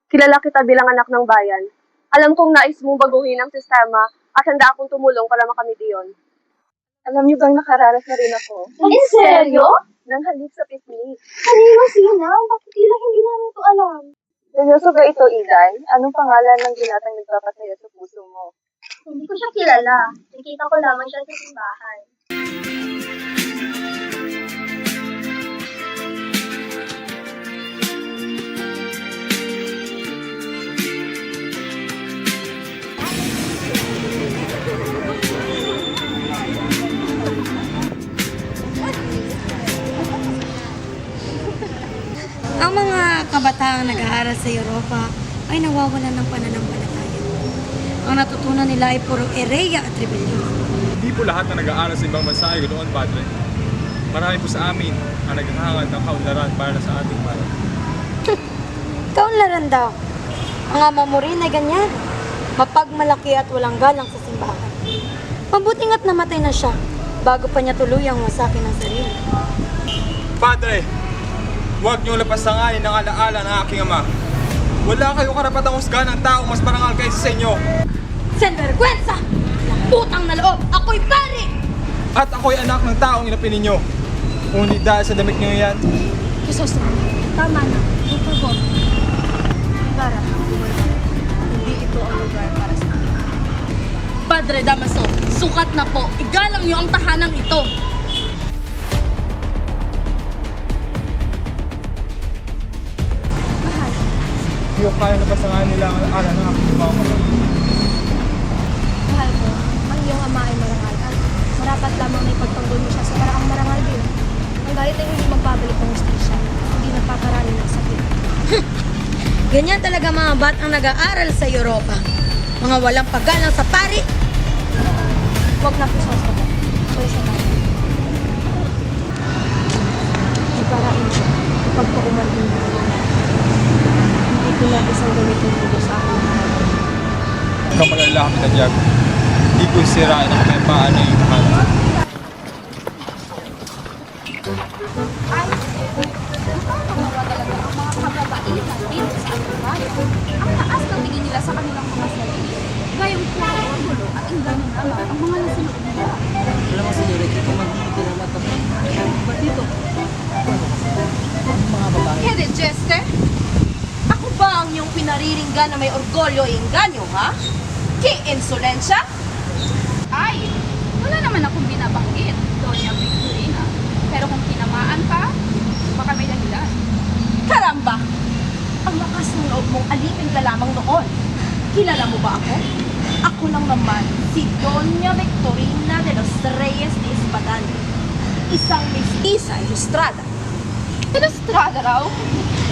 Kilala kita bilang anak ng bayan. Alam kong nais mong baguhin ang sistema at handa akong tumulong para makamit iyon. Alam niyo bang nakaranas na rin ako? In seryo? Nang halik sa pisngi. Kanino sino? Bakit tila hindi namin ito alam? Seryoso ba ito, Iday? Anong pangalan ng binatang nagpapasaya sa puso mo? Hindi ko siya kilala. Nakita ko lamang siya sa simbahan. Ang mga kabataang nag-aaral sa Europa ay nawawalan ng pananampalataya. Ang natutunan nila ay puro ereya at rebellion. Hindi po lahat na nag-aaral sa ibang bansa ay ganoon, Padre. Marami po sa amin ang naghahangad ng kaunlaran para sa ating bayan. Kaunlaran daw. Ang ama mo rin ay ganyan. Mapagmalaki at walang galang sa simbahan. Mabuti nga't namatay na siya bago pa niya tuluyang masakin ang sarili. Padre, huwag niyong lapasanganin ang alaala ng aking ama. Wala kayong karapatang husgahan ng taong mas marangal kaysa sa inyo. Sinvergüenza! Putang na loob! Ako'y pari! At ako'y anak ng taong inapin ninyo. Ngunit dahil sa damit niyo yan, Crisostomo, tama na. Por favor. Ibarra, hindi ito ang lugar para sa akin. Padre Damaso, sukat na po. Igalang niyo ang tahanang ito. hindi ko kaya lapasanganin nila ang alaala ng aking mga kapatid. Mahal ko, ang iyong ama ay marangal at marapat lamang na ipagtanggol mo siya sa paraang marangal din. Ang galit ay hindi magbabalik ng hustisya, hindi nagpaparani ng sakit. Ganyan talaga mga batang nag-aaral sa Europa. Mga walang paggalang sa pari. Huwag na Crisostomo, ako'y sa bayan. Iparain siya, ipagpauman din mo. Hindi ko na isang gamitin mo sa akin. Huwag kang mag-alala kami na Diago. Hindi ko sirain ang kapayapaan na iyong tahanan. Ang taas ng tingin nila sa kanilang mga sarili. Ngayong puro orgulo at inganyo naman ang mga nasunod nila. Alam mo, senyorita, kung magiging na matapos. Ba't dito? Ang mga babae. Hede, Jester? Ako ba ang iyong pinariringgan na may orgolyo e inganyo, ha? Ki-insolensya? Ay, wala naman akong binabanggit, Doña Victorina. Pero kung tinamaan ka, baka may dahilan. Karamba! Ang lakas ng loob mong alipin ka lamang noon. Kilala mo ba ako? Ako lang naman, si Doña Victorina de los Reyes de Espadanya. Isang mestiza ilustrada. Ilustrada raw?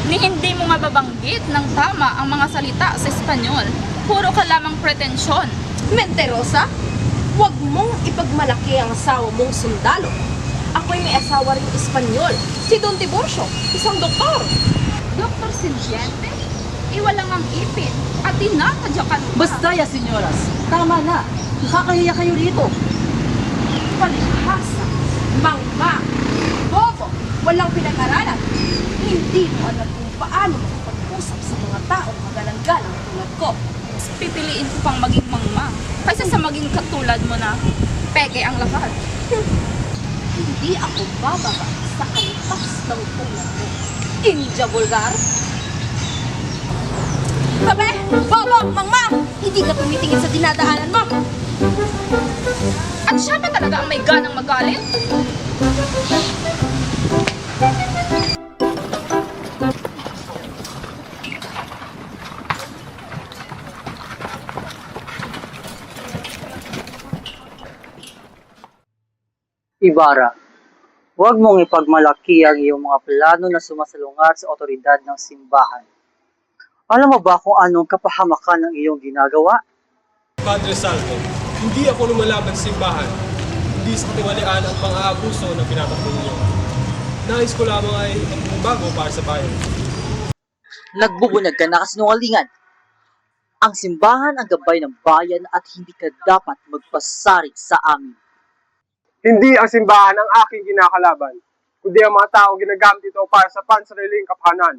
Ni hindi mo mababanggit ng tama ang mga salita sa Espanyol. Puro ka lamang pretensyon. Menterosa? Huwag mong ipagmalaki ang asawa mong sundalo. Ako'y may asawa ring Espanyol, si Don Tiburcio, isang doktor. Doktor Silviente? Iwalang ang ipin at tinatadyakan mo. Basta ya, senyoras. Tama na. Nakakahiya kayo dito. Palihasa, mangma, bobo, walang pinag-aralan. Hindi mo alam kung paano makapag-usap sa mga taong magalang-galang tulad ko. Pipiliin ko pang maging mangma kaysa sa maging katulad mo na peke ang lahat. Hindi ako bababa sa antas ng tulad mo. India vulgar? Sabi, bobo, mangma, hindi ka tumitingin sa dinadaanan mo. At siya ba talaga ang may ganang magalit? Ibarra, huwag mong ipagmalaki ang iyong mga plano na sumasalungat sa otoridad ng simbahan. Alam mo ba kung anong kapahamakan ng iyong ginagawa? Padre Salvo, hindi ako lumalaban sa simbahan. Hindi sa katiwalian ang pang-aabuso na pinatakbo ninyo. Nais ko lamang ay magbago para sa bayan. Nagbubunag ka na kasinungalingan. Ang simbahan ang gabay ng bayan at hindi ka dapat magpasari sa amin. Hindi ang simbahan ang aking kinakalaban, kundi ang mga taong ginagamit ito para sa pansariling kapakanan.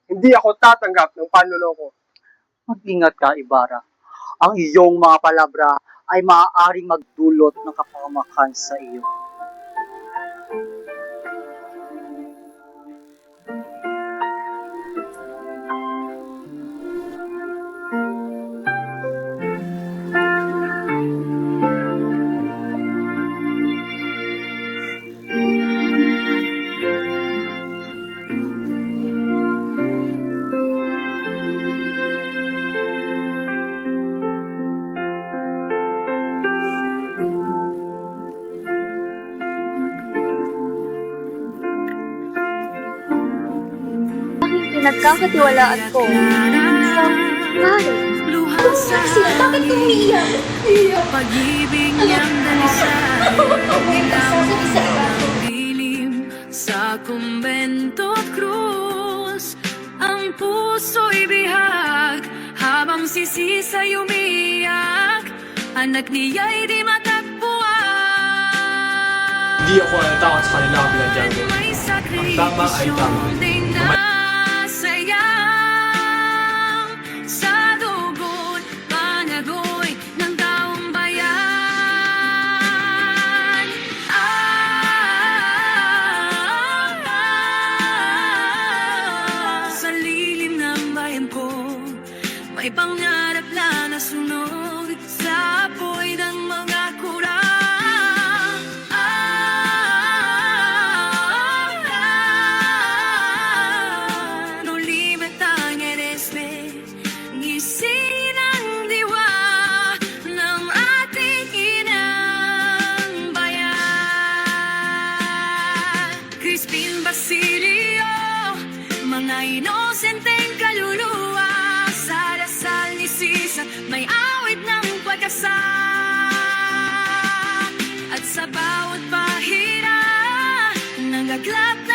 hindi ako tatanggap ng panloloko. Mag-ingat ka, Ibarra. Ang iyong mga palabra ay maaaring magdulot ng kapahamakan sa iyo. Aking pinagkakatiwalaan ko. Isang pare. Bakit ka umiiyak? Pag-ibig niyang dalisay, dilim sa kumbento at krus. Ang puso'y bihag, habang sisisay umiyak. Anak niya'y di matagpuan. Hindi ako natakot sa kanila bilang Django. May Ang tama ay tama. sayang sa dugo't panagoy ng taong bayan. Sa lilim ng bayan ko, may pangarap na nasunog sa apoy ng mga kurang. No limit ang ngisin ang diwa ng ating inang bayan. Crispin Basilio, mga inosenteng kaluluwa, sa dasal ni Sisa may awit ng pagkasa. At sa bawat pahina, nagaklap na